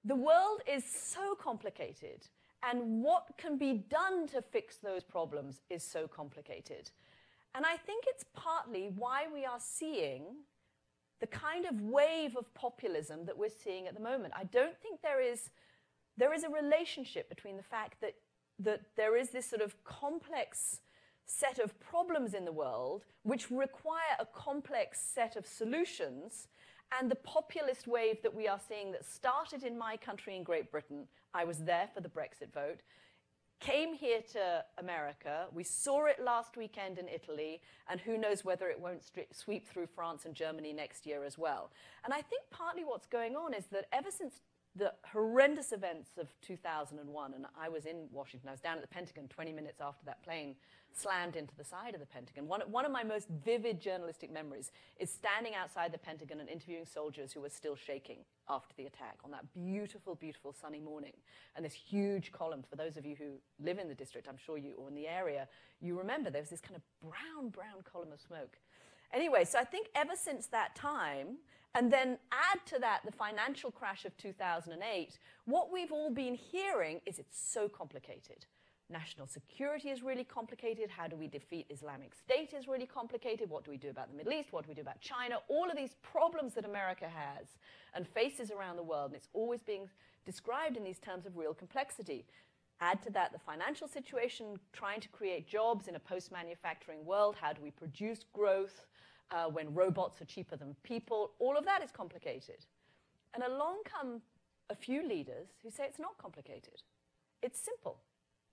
the world is so complicated, and what can be done to fix those problems is so complicated. And I think it's partly why we are seeing the kind of wave of populism that we're seeing at the moment. I don't think there is a relationship between the fact that there is this sort of complex set of problems in the world which require a complex set of solutions, and the populist wave that we are seeing that started in my country in Great Britain. I was there for the Brexit vote, came here to America. We saw it last weekend in Italy, and who knows whether it won't sweep through France and Germany next year as well. And I think partly what's going on is that ever since the horrendous events of 2001, and I was in Washington, I was down at the Pentagon 20 minutes after that plane slammed into the side of the Pentagon. One of my most vivid journalistic memories is standing outside the Pentagon and interviewing soldiers who were still shaking after the attack on that beautiful, beautiful sunny morning. And this huge column, for those of you who live in the district, I'm sure you, or in the area, you remember there was this kind of brown column of smoke. Anyway, so I think ever since that time, and then add to that the financial crash of 2008, what we've all been hearing is it's so complicated. National security is really complicated. How do we defeat Islamic State is really complicated. What do we do about the Middle East? What do we do about China? All of these problems that America has and faces around the world, and it's always being described in these terms of real complexity. Add to that the financial situation, trying to create jobs in a post-manufacturing world. How do we produce growth when robots are cheaper than people? All of that is complicated. And along come a few leaders who say it's not complicated. It's simple.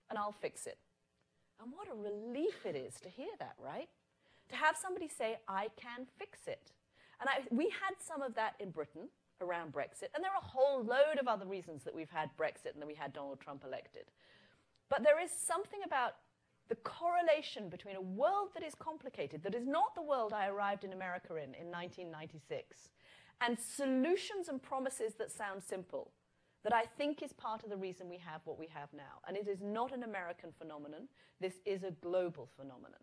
And I'll fix it. And what a relief it is to hear that, right? To have somebody say, I can fix it. And we had some of that in Britain around Brexit, and there are a whole load of other reasons that we've had Brexit and that we had Donald Trump elected. But there is something about the correlation between a world that is complicated, that is not the world I arrived in America in 1996, and solutions and promises that sound simple, that I think is part of the reason we have what we have now. And it is not an American phenomenon. This is a global phenomenon.